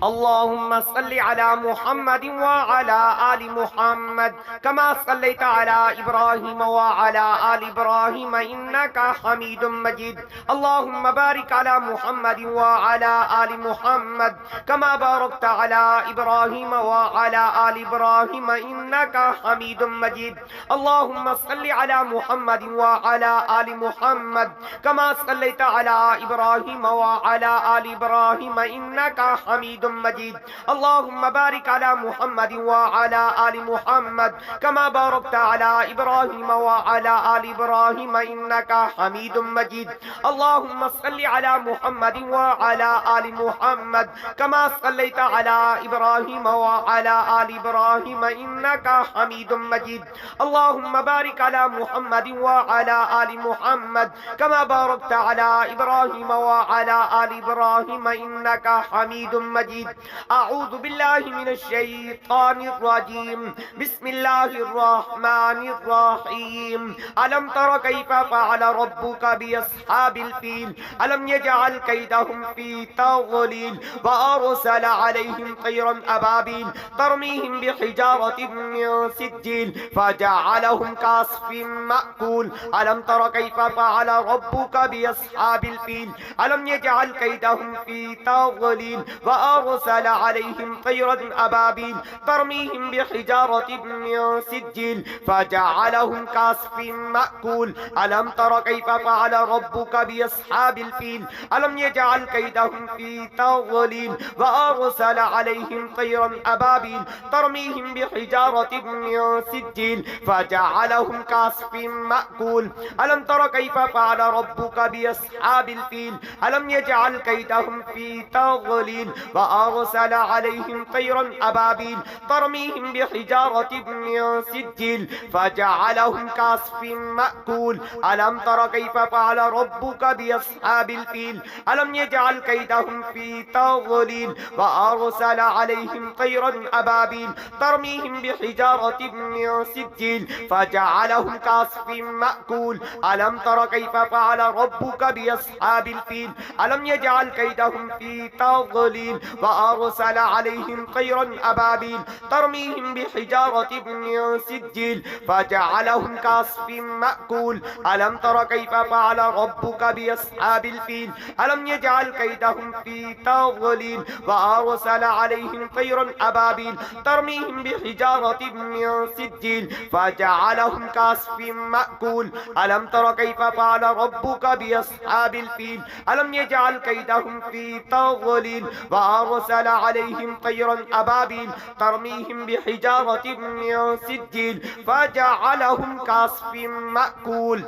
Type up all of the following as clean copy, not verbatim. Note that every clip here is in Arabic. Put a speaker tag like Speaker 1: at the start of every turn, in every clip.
Speaker 1: اللهم صل على محمد وعلى آل محمد كما صليت على إبراهيم وعلى آل إبراهيم إنك حميد مجيد. اللهم بارك على محمد وعلى آل محمد كما باركت على إبراهيم وعلى آل إبراهيم إنك حميد مجيد. اللهم صل على محمد وعلى آل محمد كما صليت على إبراهيم وعلى آل إبراهيم إنك حميد مجيد. اللهم بارك على محمد وعلى آل محمد كما باركت على إبراهيم وعلى آل إبراهيم إنك حميد مجيد. اللهم صل على محمد وعلى آل محمد كما صليت على إبراهيم وعلى آل إبراهيم إنك حميد مجيد. اللهم بارك على محمد وعلى آل محمد كما باركت على إبراهيم وعلى آل إبراهيم إنك حميد مجيد. أعوذ بالله من الشيطان الرجيم. بسم الله الرحمن الرحيم. ألم تر كيف فعل ربك بأصحاب الفيل ألم يجعل كيدهم في تضليل وأرسل عليهم طيرا أبابيل ترميهم بحجارة من سجيل فجعلهم كعصف مأكول. ألم تر كيف فعل ربك بأصحاب الفيل ألم يجعل كيدهم في تضليل وأرسل عليهم طيرا أبابيل ترميهم بحجارة من سجيل فجعلهم كعصف مأكول. ألم تر كيف فعل ربك بأصحاب الفيل ألم يجعل كيدهم في تضليل وأرسل عليهم طيرا أبابيل ترميهم بحجارة من سجيل فجعلهم كعصف مأكول. ألم تر كيف فعل ربك بأصحاب الفيل ألم يجعل كيدهم في تضليل وأرسل عليهم طيرا أبابيل ترميهم بحجارة من سجيل فجعلهم كعصف مأكول. ألم تر كيف فعل ربك بأصحاب الفيل ألم يجعل كيدهم في تضليل وأرسل عليهم طيرا أبابيل ترميهم بحجارة من سجيل فجعلهم كعصف مأكول. ألم تر كيف فعل ربك بأصحاب الفيل ألم يجعل كيدهم في تضليل وأرسل عليهم طيرا أبابيل ترميهم بحجارة من سجيل فجعلهم كعصف مأكول. ألم تر كيف فعل ربك بأصحاب الفيل ألم يجعل كيدهم في تضليل وأرسل عليهم طيرا أبابيل ترميهم بحجارة من سجيل فجعلهم كعصف مأكول. ألم تر كيف فعل ربك بأصحاب الفيل ألم يجعل كيدهم في تضليل وأرسل عليهم طيرا أبابيل ترميهم بحجارة من سجيل فجعلهم كعصف مأكول.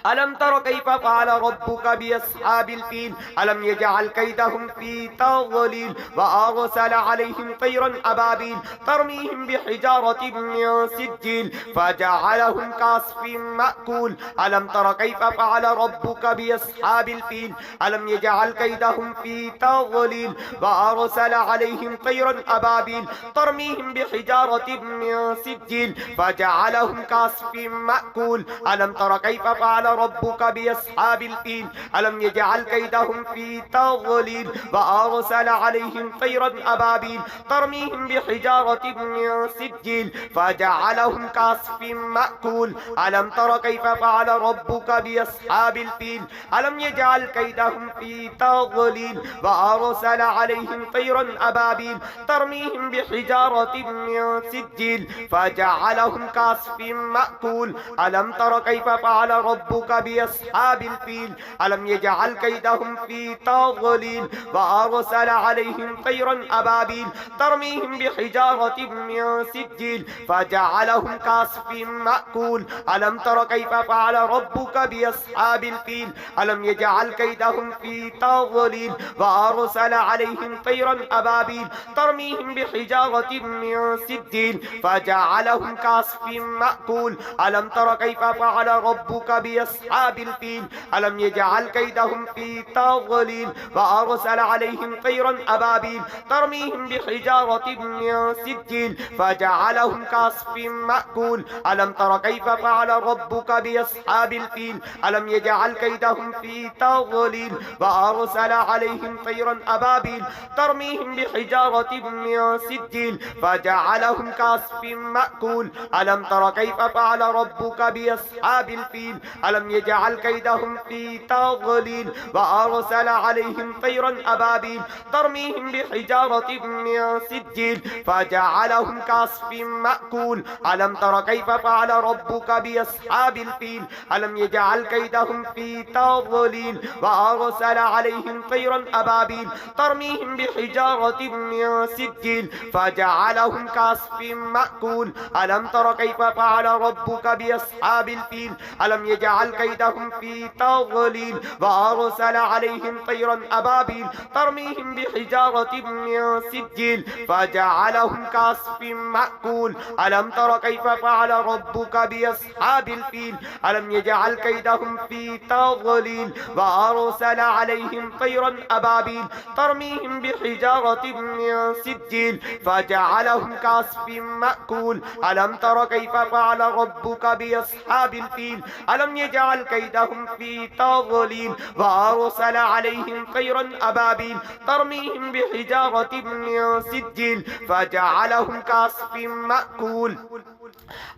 Speaker 1: ألم تر كيف فعل ربك بأصحاب الفيل ألم يجعل كيدهم في تضليل وأرسل عليهم طيرا أبابيل ترميهم بحجارة من سجيل فجعلهم كعصف مأكول. ألم تر كيف فعل ربك بأصحاب الفيل ألم يجعل كيدهم في تضليل وأرسل عليهم طيرا أبابيل ترميهم بحجارة من سجيل فجعلهم كعصف مأكول. ألم تر كيف فعل ربك بأصحاب الفيل ألم يجعل كيدهم في تضليل وأرسل عليهم طيرا أبابيل ترميهم بحجارة من سجيل فجعلهم كعصف مأكول. ألم تر كيف فعل ربك بأصحاب الفيل ألم يجعل كيدهم في تضليل وأرسل عليهم طيرا أبابيل ترميهم بحجارة من سجيل فجعلهم كعصف مأكول. ألم تر كيف فعل ربك بأصحاب الفيل ألم يجعل كيدهم في تضليل وأرسل عليهم طيرا أبابيل ترميهم بحجارة من سجيل فجعلهم كعصف مأكول. ألم تر كيف فعل ربك بأصحاب الفيل ألم يجعل كيدهم في تضليل وأرسل عليهم طيرا أبابيل ترميهم بحجارة من سجيل فجعلهم كعصف مأكول. ألم تر كيف فعل ربك ربك بأصحاب الفيل ألم يجعل كيدهم في تضليل وأرسل عليهم طيرا أبابيل ترميهم بحجارة من سجيل فجعلهم كعصف مأكول ألم تر كيف فعل ربك بأصحاب الفيل ألم يجعل كيدهم في تضليل وأرسل عليهم طيرا أبابيل ترميهم بحجارة من سجيل فجعلهم كعصف مأكول ألم تر كيف فعل ربك بأصحاب الفيل ألم يجعل كيدهم في تضليل وأرسل عليهم طيرا أبابيل ترميهم بحجارة من سجيل فجعلهم كعصف مأكول ألم تر كيف فعل ربك بأصحاب الفيل ألم يجعل كيدهم في تضليل وأرسل عليهم طيرا أبابيل ترميهم بحجارة من سجيل فجعلهم كعصف مأكول ألم تر كيف فعل ربك بأصحاب الفيل ألم يجعل كيدهم في تضليل وأرسل عليهم طيرا أبابيل ترميهم بحجارة من سجيل فجعلهم كعصف مأكول ألم تر كيف فعل ربك بأصحاب الفيل ألم يجعل كيدهم في تضليل وأرسل عليهم طيرا أبابيل ترميهم بحجارة من سجيل فجعلهم كعصف مأكول ألم تر كيف فعل ربك بأصحاب الفيل ألم يجعل كيدهم في تضليل وأرسل عليهم طيرا أبابيل ترميهم بحجارة من سجيل فجعلهم كعصف مأكول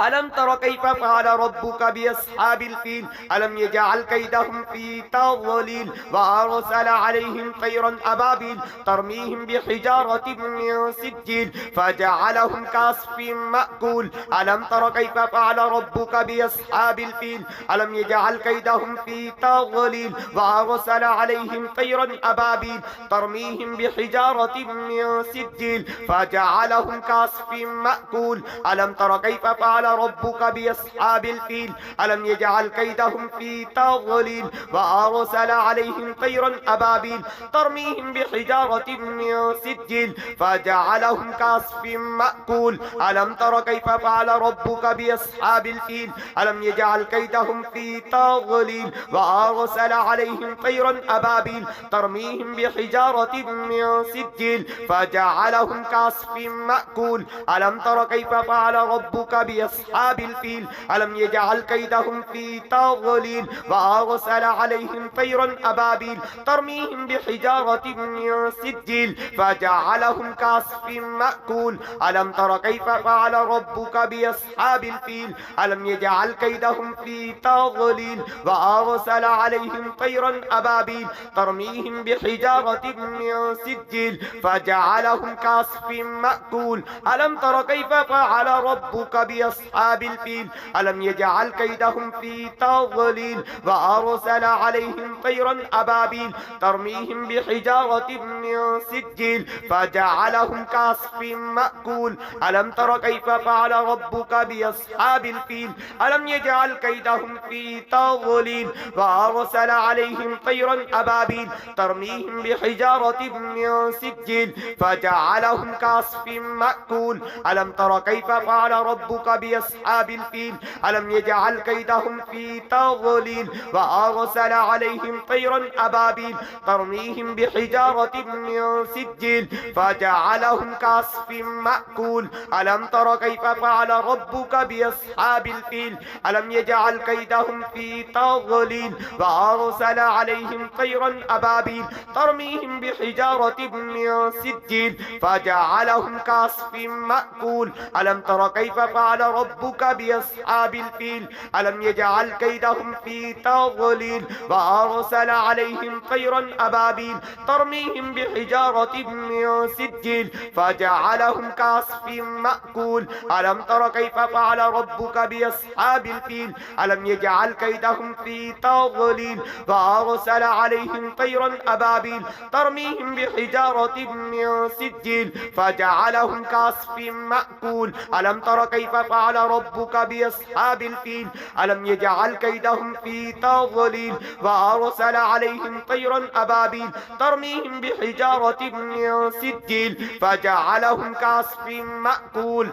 Speaker 1: ألم تر كيف فعل ربك بأصحاب الفيل ألم يجعل كيدهم في تضليل وأرسل عليهم طيرا أبابيل ترميهم بحجارة من سجيل فجعلهم كعصف مأكول ألم تر كيف فعل ربك بأصحاب الفيل ألم يجعل كيدهم في تضليل وأرسل عليهم طيرا أبابيل ترميهم بحجارة من سجيل فجعلهم كعصف مأكول ألم تر كيف فعل ربك بأصحاب الفيل ألم يجعل كيدهم في تضليل وأرسل عليهم طيرا أبابيل ترميهم بحجارة من سجيل فجعلهم كعصف مأكول ألم تر كيف فعل ربك بأصحاب الفيل ألم يجعل كيدهم في تضليل وأرسل عليهم طيرا أبابيل ترميهم بحجارة من سجيل فجعلهم كعصف مأكول ألم تر كيف فعل ربك بأصحاب الفيل ألم يجعل كيدهم في تضليل وأرسل عليهم طيرا أبابيل ترميهم بحجارة من سجيل فجعلهم كعصف مأكول ألم تر كيف فعل ربك بأصحاب الفيل ألم يجعل كيدهم في تضليل وأرسل عليهم طيرا أبابيل ترميهم بحجارة من سجيل فجعلهم كعصف مأكول ألم تر كيف فعل ربك بأصحاب الفيل ألم يجعل كيدهم في تضليل وأرسل عليهم طيرا أبابيل ترميهم بحجارة من سجيل فجعلهم كعصف مأكول ألم تر كيف فعل ربك بأصحاب الفيل ألم يجعل كيدهم في تضليل وأرسل عليهم طيرا أبابيل ترميهم بحجارة من سجيل فجعلهم كعصف مأكول ألم تر كيف فعل ربك بأصحاب الفيل ألم يجعل كيدهم في تضليل وأرسل عليهم طيرا أبابيل ترميهم بحجارة من سجيل فجعلهم كعصف مأكول ألم تر كيف فعل ربك بأصحاب الفيل ألم يجعل كيدهم في تضليل وأرسل عليهم طيرا أبابيل ترميهم بحجارة من سجيل فجعلهم كعصف مأكول ألم تر كيف فعل ربك بأصحاب الفيل ألم يجعل كيدهم في تضليل وأرسل عليهم طيرا أبابيل ترميهم بحجارة من سجيل فجعلهم كعصف مأكول ألم تر كيف فعل ربك بأصحاب الفيل ألم يجعل كيدهم في تضليل وأرسل عليهم طيرا أبابيل ترميهم بحجارة من سجيل فجعلهم كعصف مأكول ألم تر كيف فعل ربك بأصحاب الفيل ألم يجعل كيدهم في تضليل وأرسل عليهم طيرا أبابيل ترميهم بحجارة من سجيل فجعلهم كعصف مأكول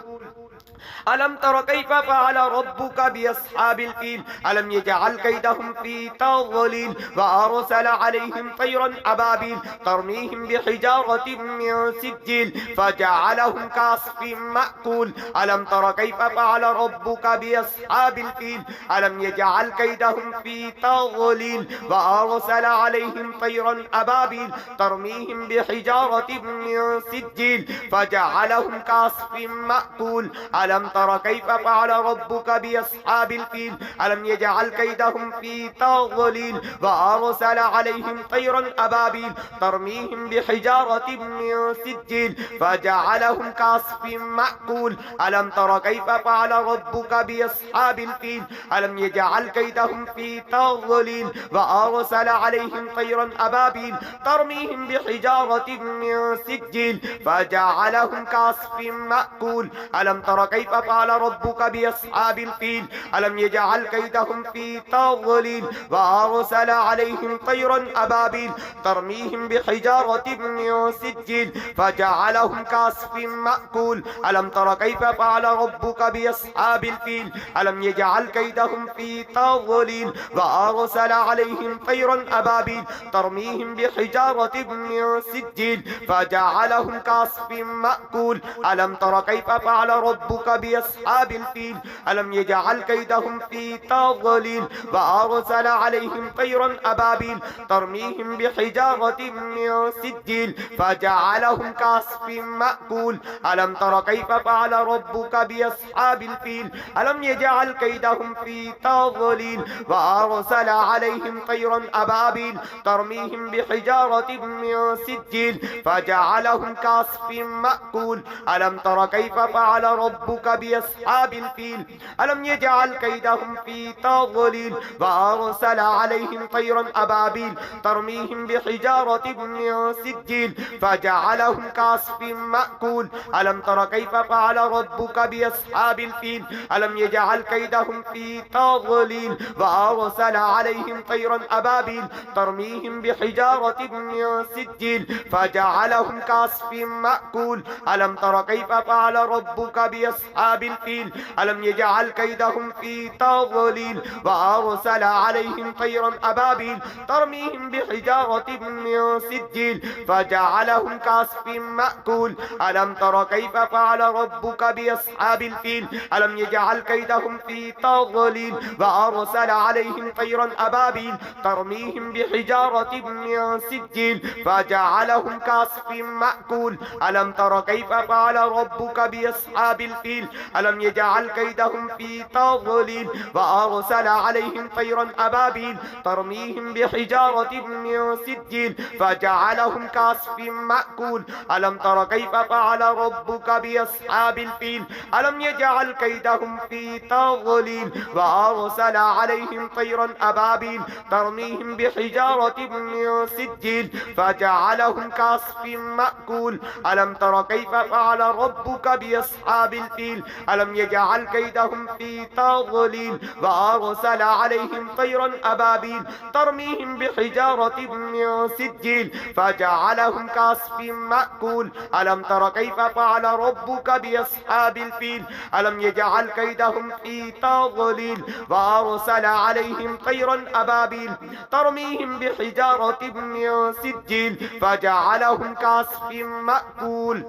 Speaker 1: ألم تر كيف فعل ربك بأصحاب الفيل ألم يجعل كيدهم في تضليل وأرسل عليهم طيرا أبابيل ترميهم بحجارة من سجيل فجعلهم كعصف مأكول ألم تر كيف فعل ربك بأصحاب الفيل ألم يجعل كيدهم في تضليل وأرسل عليهم طيرا أبابيل ترميهم بحجارة من سجيل فجعلهم كعصف مأكول ألم تر كيف فعل ربك بأصحاب الفيل ألم يجعل كيدهم في تضليل وأرسل عليهم طيرا أبابيل ترميهم بحجارة من سجيل فجعلهم كعصف مأكول ألم تر كيف فعل ربك بأصحاب الفيل ألم يجعل كيدهم في تضليل وأرسل عليهم طيرا أبابيل ترميهم بحجارة من سجيل فجعلهم كعصف مأكول ألم تر كيف فعل ربك بأصحاب الفيل ألم يجعل كيدهم في تضليل وأرسل عليهم طيرا أبابيل ترميهم بحجارة من سجيل فجعلهم كعصف مأكول ألم تر كيف فعل ربك بأصحاب الفيل ألم يجعل كيدهم في تضليل وأرسل عليهم طيرا أبابيل ترميهم بحجارة من سجيل فجعلهم كعصف مأكول ألم تر كيف فعل ربك بأصحاب الفيل ألم يجعل كيدهم في تضليل وأرسل عليهم طيرا أبابيل ترميهم بحجارة من سجيل فجعلهم كعصف مأكول ألم تر كيف فعل ربك بأصحاب الفيل ألم يجعل كيدهم في تضليل وأرسل عليهم طيرا أبابيل ترميهم بحجارة من سجيل فجعلهم كعصف مأكول ألم تر كيف فعل ربك بأصحاب الفيل ألم يجعل كيدهم في تضليل وأرسل عليهم طيرا أبابيل ترميهم بحجارة من سجيل فجعلهم كعصف مأكول ألم تر كيف فعل ربك بأصحاب الفيل ألم يجعل كيدهم في تضليل وأرسل عليهم طيرا أبابيل ترميهم بحجارة من سجيل فجعلهم كعصف مأكول ألم تر كيف فعل ربك بأصحاب الفيل ألم يجعل كيدهم في تضليل وأرسل عليهم طيرا أبابيل ترميهم بحجارة من سجيل فجعلهم كعصف مأكول ألم تر كيف فعل ربك بأصحاب الفيل ألم يجعل كيدهم في تضليل وأرسل عليهم طيرا أبابيل ترميهم بحجارة من سجيل فجعلهم كعصف مأكول ألم تر كيف فعل ربك بأصحاب الفيل ألم يجعل كيدهم في تضليل وأرسل عليهم طيرا أبابيل ترميهم بحجارة من سجيل فجعلهم كعصف مأكول ألم تر كيف فعل ربك بأصحاب الفيل ألم يجعل كيدهم في تضليل وأرسل عليهم طيرا أبابيل ترميهم بحجارة من سجيل فجعلهم كعصف مأكول ألم تر كيف فعل ربك بأصحاب الفيل ألم يجعل كيدهم في تضليل وأرسل عليهم طيرا أبابيل ترميهم بحجارة من سجيل فجعلهم كعصف مأكول ألم تر كيف فعل ربك بأصحاب الفيل ألم يجعل كيدهم في تضليل وأرسل عليهم طيرا أبابيل ترميهم بحجارة من سجيل فجعلهم كعصف مأكول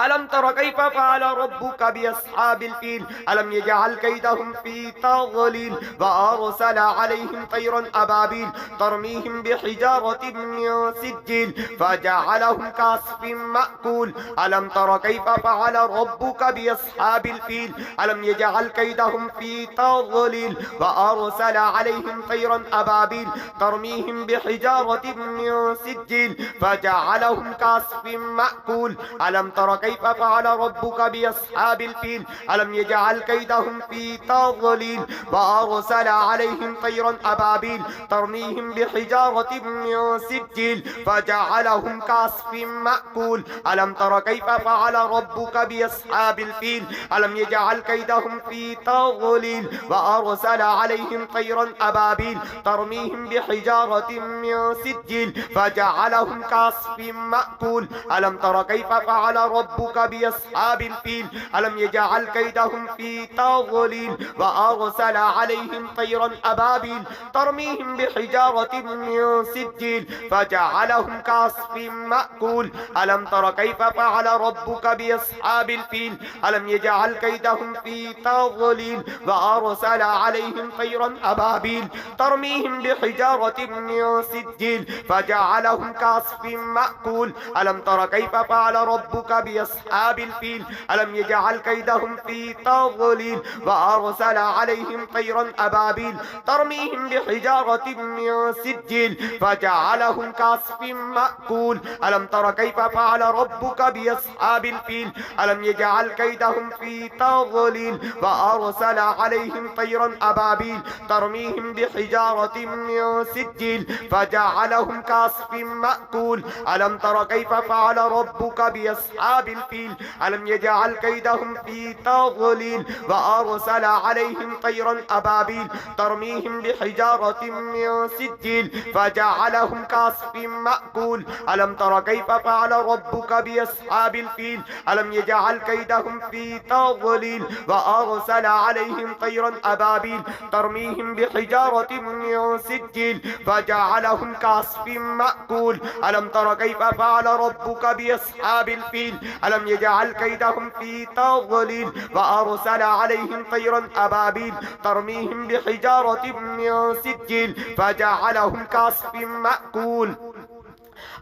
Speaker 1: ألم تر كيف فعل ربك بأصحاب الفيل ألم يجعل كيدهم في تضليل وأرسل عليهم طيرا أبابيل ترميهم بحجارة من سجيل فجعلهم كعصف مأكول ألم تر كيف فعل ربك بأصحاب الفيل ألم يجعل كيدهم في تضليل وأرسل عليهم طيرا أبابيل ترميهم بحجارة من سجيل فجعلهم كعصف مأكول ألم تر كيف فعل ربك بأصحاب الفيل ألم يجعل كيدهم في تضليل وأرسل عليهم طيرا أبابيل ترميهم بحجارة من سجيل فجعلهم كعصف مأكول ألم تر كيف فعل ربك بأصحاب الفيل ألم يجعل كيدهم في تضليل وأرسل عليهم طيرا أبابيل ترميهم بحجارة من سجيل فجعلهم كعصف مأكول ألم تر كيف فعل ربك بأصحاب الفيل ألم يجعل كيدهم في تضليل وأرسل عليهم طيرا أبابيل ترميهم بحجارة من سجيل فجعلهم كعصف مأكول ألم تر كيف فعل ربك بأصحاب الفيل ألم يجعل كيدهم في تضليل وأرسل عليهم طيرا أبابيل ترميهم بحجارة من سجيل فجعلهم كعصف مأكول ألم تر كيف فعل ربك بأصحاب الفيل ألم يجعل كيدهم في تضليل وأرسل عليهم طيرا أبابيل ترميهم بحجارة من سجيل فجعلهم كعصف مأكول ألم تر كيف فعل ربك بأصحاب الفيل ألم يجعل كيدهم في تضليل وأرسل عليهم طيرا أبابيل ترميهم بحجارة من سجيل فجعلهم كعصف مأكول ألم تر كيف فعل ربك بأصحاب الفيل ألم يجعل كيدهم في تضليل وأرسل عليهم طيرا أبابيل ترميهم بحجارة من سجيل فجعلهم كعصف مأكول ألم تر كيف فعل ربك بأصحاب الفيل ألم يجعل كيدهم في تضليل وأرسل عليهم طيرا أبابيل ترميهم بحجارة من سجيل فجعلهم كعصف مأكول ألم تر كيف فعل ربك بأصحاب الفيل ألم يجعل كيدهم في تضليل وأرسل عليهم طيرا أبابيل ترميهم بحجارة من سجيل فجعلهم كعصف مأكول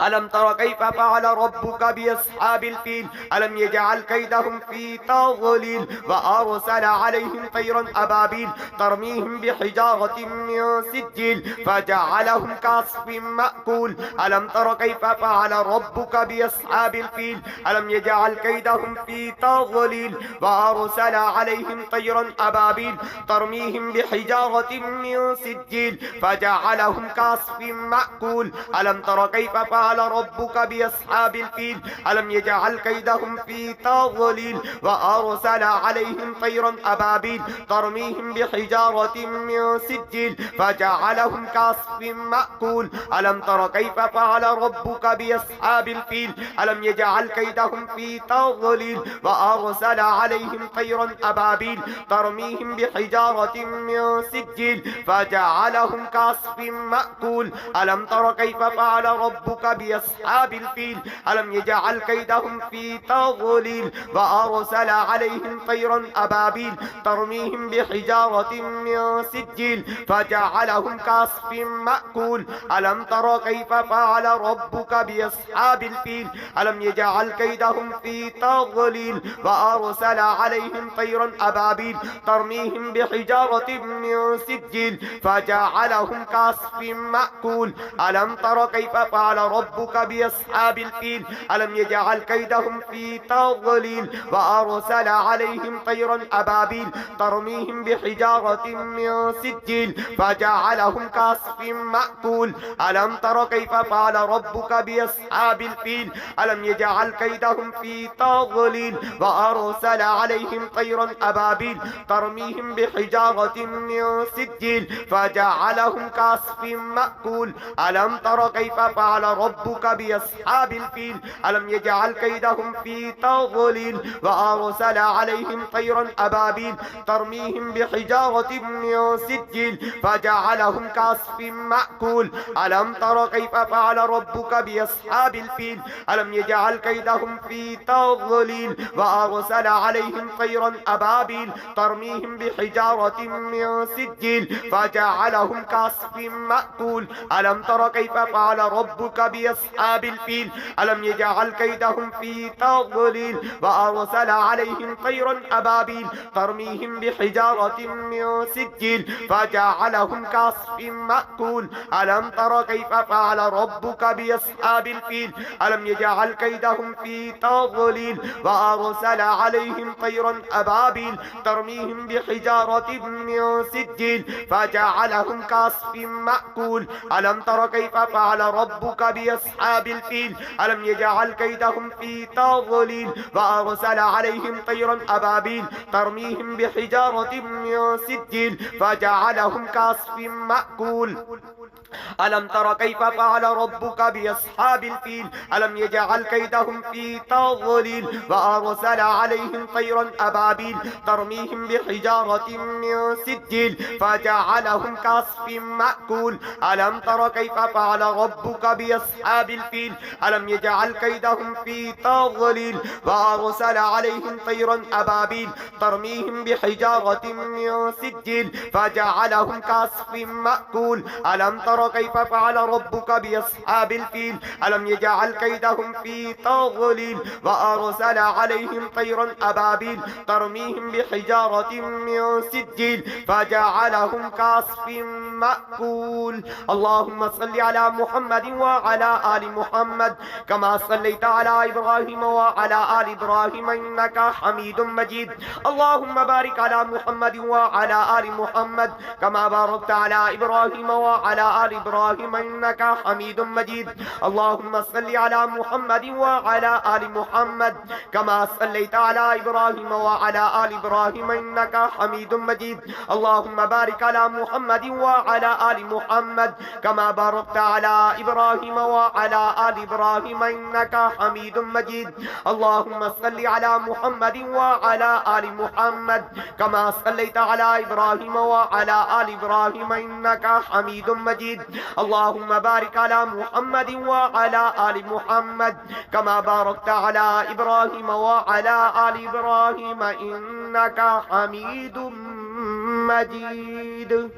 Speaker 1: ألم تر كيف فعل ربك بأصحاب الفيل ألم يجعل كيدهم في تضليل وأرسل عليهم طيرا أبابيل ترميهم بحجارة من سجيل فجعلهم كعصف مأكول ألم تر كيف فعل ربك بأصحاب الفيل ألم يجعل كيدهم في تضليل وأرسل عليهم طيرا أبابيل ترميهم بحجارة من سجيل فجعلهم كعصف مأكول ألم تر كيف فعل ربك بأصحاب الفيل ألم يجعل كيدهم في تضليل وأرسل عليهم طيرا أبابيل ترميهم بحجارة من سجيل فجعلهم كعصف مأكول ألم تر كيف فعل ربك بأصحاب الفيل ألم يجعل كيدهم في تضليل وأرسل عليهم طيرا أبابيل ترميهم بحجارة من سجيل فجعلهم كعصف مأكول ألم تر كيف فعل ربك بأصحاب الفيل ألم يجعل كيدهم في تضليل وأرسل عليهم طيرا أبابيل ترميهم بحجارة من سجيل فجعلهم كعصف مأكول ألم تر كيف فعل ربك بأصحاب الفيل ألم يجعل كيدهم في تضليل وأرسل عليهم طيرا أبابيل ترميهم بحجارة من سجيل فجعلهم كعصف مأكول ألم تر كيف فعل ربك بأصحاب الفيل ألم يجعل كيدهم في تضليل وأرسل عليهم طيرا أبابيل ترميهم بحجارة من سجيل فجعلهم كعصف مأكول ألم تر كيف فعل ربك بأصحاب الفيل ألم يجعل كيدهم في تضليل وأرسل عليهم طيرا أبابيل ترميهم بحجارة من سجيل فجعلهم كعصف مأكول ألم تر كيف فعل ربك بأصحاب الفيل ألم يجعل كيدهم في تضليل وأرسل عليهم طيرا أبابيل ترميهم بحجارة من سجيل فجعلهم كعصف مأكول ألم تر كيف فعل ربك بأصحاب الفيل ألم يجعل كيدهم في تضليل وأرسل عليهم طيرا أبابيل ترميهم بحجارة من سجيل فجعلهم كعصف مأكول ألم تر كيف فعل ربك بأصحاب الفيل ألم يجعل كيدهم في تضليل وأرسل عليهم طيرا أبابيل ترميهم بحجارة من سجيل فجعلهم كعصف مأكول ألم تر كيف فعل ربك بأصحاب الفيل ألم يجعل كيدهم في تضليل وأرسل عليهم طيرا أبابيل ترميهم بحجارة من سجيل فجعلهم كعصف مأكول ألم تر كيف فعل ربك بأصحاب الفيل ألم يجعل كيدهم في تضليل وأرسل عليهم طيرا أبابيل ترميهم بحجارة من سجيل فجعلهم كعصف مأكول ألم تر كيف فعل ربك بأصحاب الفيل ألم يجعل كيدهم في تضليل وأرسل عليهم طيرا أبابيل ترميهم بحجارة من سجيل فجعلهم كعصف مأكول ألم تر كيف فعل ربك بأصحاب الفيل ألم يجعل كيدهم في تضليل وأرسل عليهم طيرا أبابيل ترميهم بحجارة من سجيل فجعلهم كعصف مأكول ألم تر كيف فعل ربك بأصحاب الفيل ألم يجعل كيدهم في تضليل وأرسل عليهم طيرا أبابيل ترميهم بحجارة من سجيل فجعلهم كعصف مأكول اللهم صل على محمد وعلى آل محمد كما صليت على إبراهيم وعلى آل إبراهيم إنك حميد مجيد اللهم بارك على محمد وعلى آل محمد كما باركت على إبراهيم وعلى آل إبراهيم إنك حميد مجيد اللهم صل على محمد وعلى آل محمد كما صليت على إبراهيم وعلى آل إبراهيم إنك حميد مجيد اللهم بارك على محمد وعلى آل محمد كما باركت على إبراهيم وعلى آل إبراهيم إنك حميد مجيد اللهم صل على محمد وعلى آل محمد كما صليت على إبراهيم وعلى آل إبراهيم إنك حميد مجيد اللهم بارك على محمد وعلى آل محمد كما باركت على إبراهيم وعلى آل إبراهيم إنك حميد مجيد